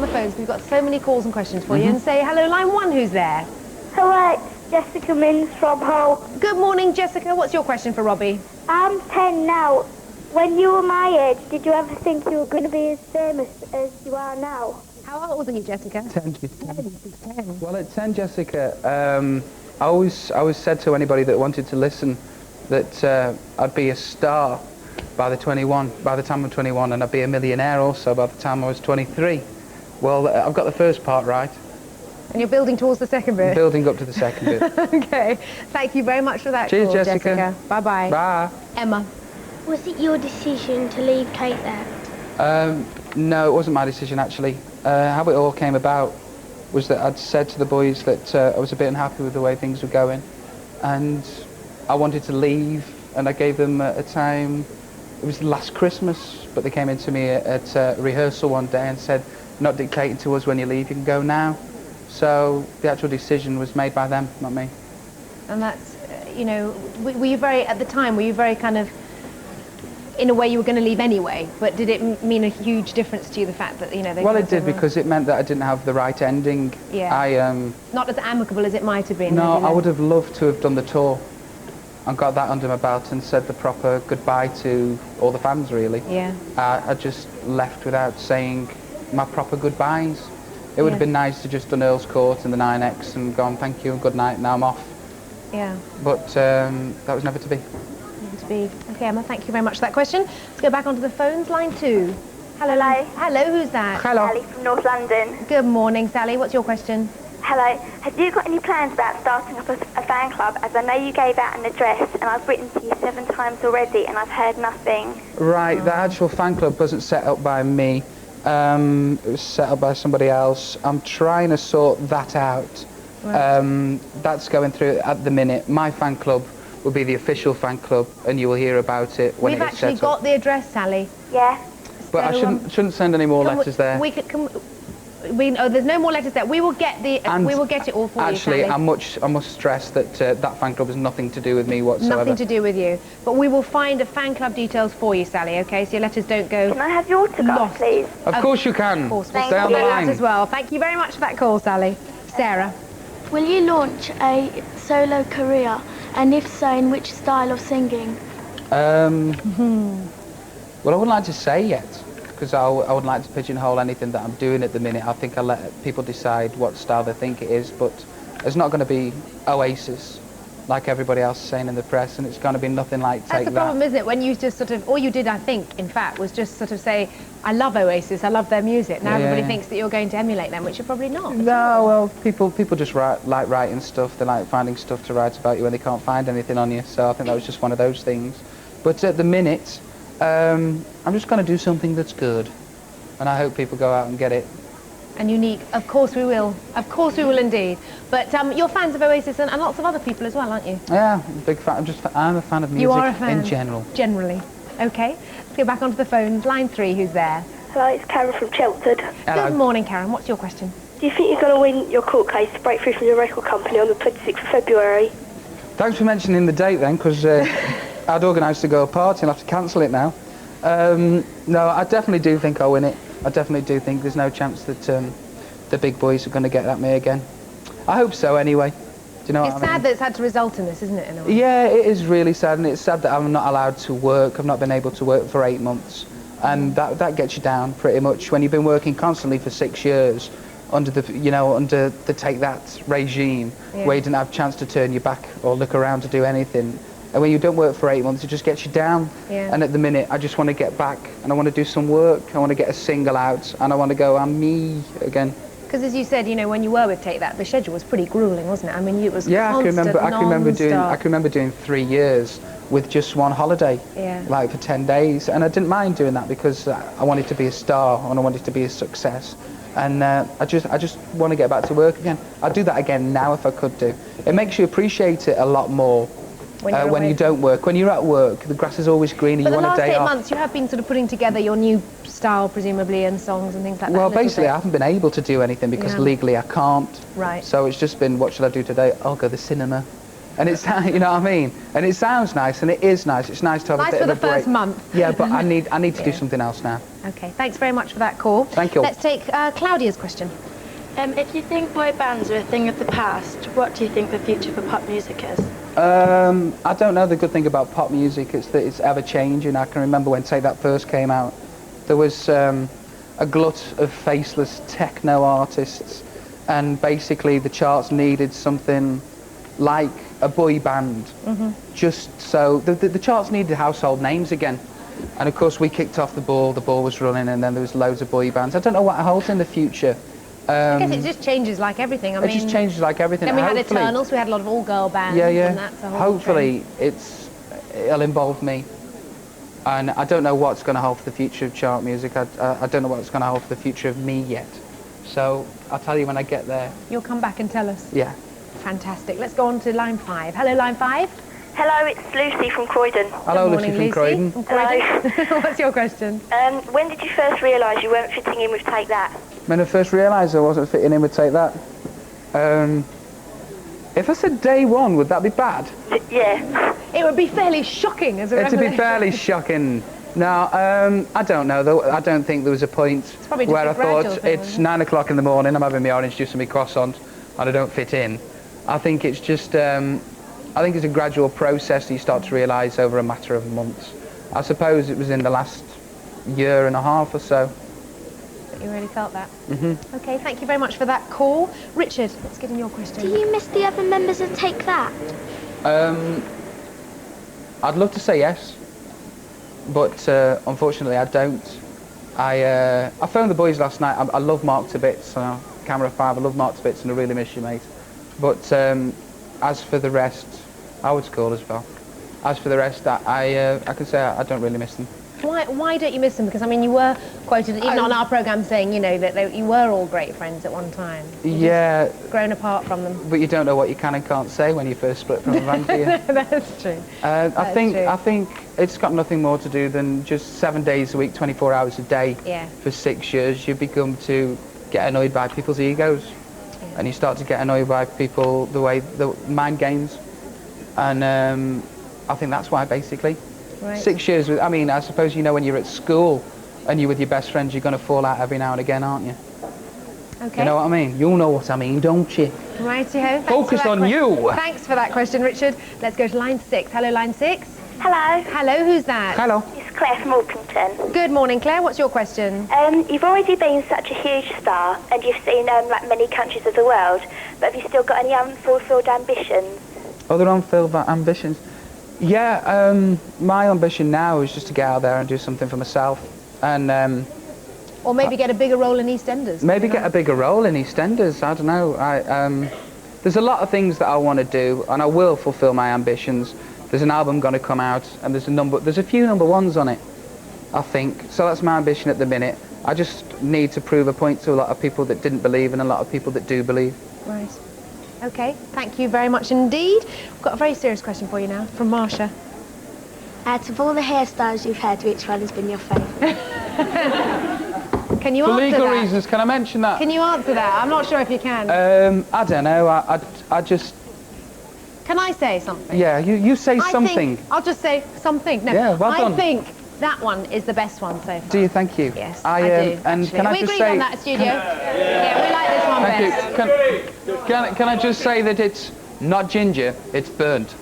On the phones, we've got so many calls and questions for you, and say hello, line 1, who's there? Hello, Jessica Minns from Hull. Good morning, Jessica. What's your question for Robbie? I'm 10 now. When you were my age, did you ever think you were going to be as famous as you are now? How old are you, Jessica? 10. 10. Well, at 10, Jessica, I always said to anybody that wanted to listen that I'd be a star by the time I'm 21, and I'd be a millionaire also by the time I was 23. Well, I've got the first part right. And you're building towards the second bit? Building up to the second bit. Okay. Thank you very much for that. Cheers, call, Jessica. Bye-bye. Bye. Emma. Was it your decision to leave Kate there? No, it wasn't my decision, actually. How it all came about was that I'd said to the boys that I was a bit unhappy with the way things were going, and I wanted to leave, and I gave them a time. It was last Christmas, but they came into me at rehearsal one day and said, "Not dictating to us when you leave, you can go now." So the actual decision was made by them, not me. And that's, you know, were you very, at the time, were you very kind of, in a way you were going to leave anyway, but did it mean a huge difference to you, the fact that, you know, they... Well, it did, because it meant that I didn't have the right ending. Yeah. Not as amicable as it might have been. No, I would have loved to have done the tour and got that under my belt and said the proper goodbye to all the fans, really. Yeah. I just left without saying my proper goodbyes. It would have been nice to just done Earl's Court and the 9X and gone, thank you and good night, now I'm off. Yeah. But that was never to be. Never to be. Okay, Emma, thank you very much for that question. Let's go back onto the phones, line 2. Hello. Hello, who's that? Hello. Sally from North London. Good morning, Sally. What's your question? Hello. Have you got any plans about starting up a fan club? As I know you gave out an address, and I've written to you 7 times already, and I've heard nothing. Right, the actual fan club wasn't set up by me. It was set up by somebody else. I'm trying to sort that out. Right. That's going through at the minute. My fan club will be the official fan club, and you will hear about it when We've it gets set up. actually got the address, Sally. Yeah. But I shouldn't send any more letters there. There's no more letters there. We will get it all for you, Actually, Sally. I must stress that that fan club has nothing to do with me whatsoever. Nothing to do with you. But we will find the fan club details for you, Sally, okay? So your letters don't go Can I have your autograph, please? Of course you can. Of course. Stay on the That line. as well. Thank you very much for that call, Sally. Sarah. Will you launch a solo career? And if so, in which style of singing? Well, I wouldn't like to say yet, because I wouldn't like to pigeonhole anything that I'm doing at the minute. I think I'll let people decide what style they think it is, but it's not going to be Oasis, like everybody else is saying in the press, and it's going to be nothing like Take That. That's the problem, isn't it? When you just sort of, all you did, I think, in fact, was just sort of say, I love Oasis, I love their music. Now everybody thinks that you're going to emulate them, which you're probably not. No, well, people just like writing stuff. They like finding stuff to write about you when they can't find anything on you. So I think that was just one of those things. But at the minute, I'm just going to do something that's good, and I hope people go out and get it. And unique. Of course we will. Of course we will indeed. But you're fans of Oasis and lots of other people as well, aren't you? Yeah, I'm a big fan. I'm a fan of music you are a fan. in general. Generally. Okay. Let's go back onto the phones. Line 3, who's there? Hello, it's Karen from Chelmsford. Hello. Good morning, Karen. What's your question? Do you think you're going to win your court case to break free from your record company on the 26th of February? Thanks for mentioning the date then, because I'd organised to go a party and I'll have to cancel it now. No, I definitely do think I'll win it. I definitely do think there's no chance that the big boys are going to get at me again. I hope so anyway. Do you know what I mean? It's sad that it's had to result in this, isn't it, in a way? Yeah, it is really sad, and it's sad that I'm not allowed to work. I've not been able to work for 8 months, and that gets you down pretty much when you've been working constantly for 6 years under the Take That regime, where you didn't have a chance to turn your back or look around to do anything. And when you don't work for 8 months, it just gets you down. Yeah. And at the minute, I just want to get back, and I want to do some work. I want to get a single out, and I want to go, I'm me again. Because as you said, you know, when you were with Take That, the schedule was pretty grueling, wasn't it? I mean, it was constant, I can remember doing 3 years with just one holiday, like for 10 days, and I didn't mind doing that because I wanted to be a star and I wanted to be a success. And I just want to get back to work again. I'd do that again now if I could do. It makes you appreciate it a lot more. When you don't work. When you're at work, the grass is always greener. But you want a day off. the last 8 months, you have been sort of putting together your new style, presumably, and songs and things like that. Well, basically, I haven't been able to do anything because legally I can't. Right. So it's just been, what should I do today? I'll go to the cinema. And it's, you know what I mean? And it sounds nice, and it is nice. It's nice to have a bit of a break. Nice for the first month. Yeah, but I need to do something else now. Okay, thanks very much for that call. Thank you. Let's take Claudia's question. If you think boy bands are a thing of the past, what do you think the future for pop music is? I don't know. The good thing about pop music is that it's ever changing. I can remember when Take That first came out, there was a glut of faceless techno artists, and basically the charts needed something like a boy band. Just so the charts needed household names again. And of course we kicked off the ball was running, and then there was loads of boy bands. I don't know what holds in the future. I guess it just changes like everything. I mean, just changes like everything. Then we had Eternals, we had a lot of all-girl bands. Yeah, yeah. And that's a whole Hopefully it'll involve me. And I don't know what's going to hold for the future of chart music. I don't know what's going to hold for the future of me yet. So I'll tell you when I get there. You'll come back and tell us. Yeah. Fantastic. Let's go on to line 5. Hello, line 5. Hello, it's Lucy from Croydon. Hello, Good morning, Lucy from Croydon. Hello. What's your question? When did you first realise you weren't fitting in with Take That? When I first realised I wasn't fitting in with Take That, if I said day one, would that be bad? Yeah. It would be fairly shocking as a It'd revelation. be fairly shocking. No, I don't know though. I don't think there was a point where I thought it's 9 o'clock in the morning, I'm having my orange juice and my croissant, and I don't fit in. I think it's just, I think it's a gradual process that you start to realise over a matter of months. I suppose it was in the last year and a half or so. You really felt that? Okay, thank you very much for that call. Richard, let's get in your question. Do you miss the other members of Take That? I'd love to say yes, but unfortunately I don't. I phoned the boys last night. I love Mark to bits, Camera 5, I love Mark to bits and I really miss you, mate. But as for the rest, I would call as well. As for the rest, I can say I don't really miss them. Why don't you miss them? Because I mean, you were quoted even on our programme saying, you know, that you were all great friends at one time. Yeah. Grown apart from them. But you don't know what you can and can't say when you first split from a band, do you? That's true. I think it's got nothing more to do than just 7 days a week, 24 hours a day. Yeah. For 6 years, you become to get annoyed by people's egos, and you start to get annoyed by people the mind games, and I think that's why basically. Right. 6 years with, I mean, I suppose you know when you're at school and you're with your best friends, you're going to fall out every now and again, aren't you? Okay. You know what I mean? You'll know what I mean, don't you? Righty-ho. Focus on you. Thanks for that question, Richard. Let's go to line 6. Hello, line 6. Hello. Hello, who's that? Hello. It's Claire from Orpington. Good morning, Claire. What's your question? You've already been such a huge star and you've seen like many countries of the world, but have you still got any unfulfilled ambitions? Other unfulfilled ambitions? Yeah, my ambition now is just to get out there and do something for myself, and or maybe get a bigger role in EastEnders. Maybe get a bigger role in EastEnders. I don't know. There's a lot of things that I want to do, and I will fulfil my ambitions. There's an album going to come out, and there's a few number ones on it, I think. So that's my ambition at the minute. I just need to prove a point to a lot of people that didn't believe, and a lot of people that do believe. Right. Okay, thank you very much indeed. We've got a very serious question for you now from Marsha. Out of all the hairstyles you've had, which one has been your favourite? Can you For answer legal that? reasons, can I mention that? Can you answer that? I'm not sure if you can. I don't know. I just... Can I say something? Yeah, you say something. I'll just say something. No, Yeah, well done. I think that one is the best one so far. Do you? Thank you. Yes, I do. And actually. can I we just agreed say... on that, studio. Yeah, we like this one best. Thank you. Can I just say that it's not ginger, it's burnt.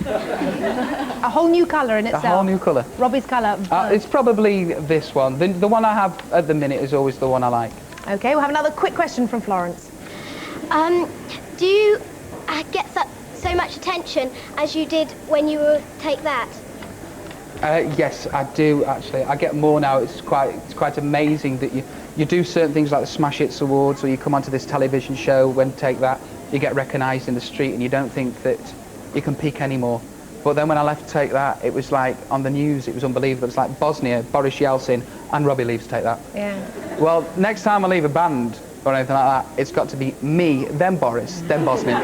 A whole new colour in itself. A whole new colour. Robbie's colour. It's probably this one. The one I have at the minute is always the one I like. Okay, we'll have another quick question from Florence. Do you get so much attention as you did when you were Take That? Yes, I do actually. I get more now. It's quite amazing that you do certain things like the Smash Hits Awards, or you come onto this television show when Take That, you get recognised in the street and you don't think that you can peak anymore. But then when I left Take That, it was like on the news, it was unbelievable. It was like Bosnia, Boris Yeltsin and Robbie leaves Take That. Yeah. Well, next time I leave a band or anything like that, it's got to be me, then Boris, then Bosnia.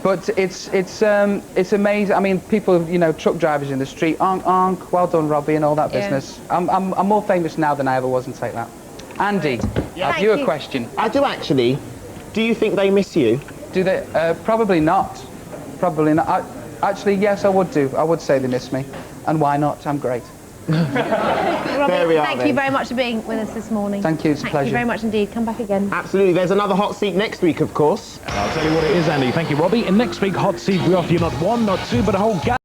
But it's amazing. I mean, people, you know, truck drivers in the street, onk, well done, Robbie, and all that business. I'm more famous now than I ever was in Take That. Andy, have you a question? I do actually. Do you think they miss you? Do they? Probably not. Probably not. Actually, yes, I would do. I would say they miss me. And why not? I'm great. Robbie, There we are, thank then. you very much for being with us this morning. Thank you, it's a Thank pleasure. you very much indeed. Come back again. Absolutely. There's another hot seat next week, of course. I'll tell you what it is, Andy. Thank you, Robbie. In next week, Hot Seat, we offer you not one, not two, but a whole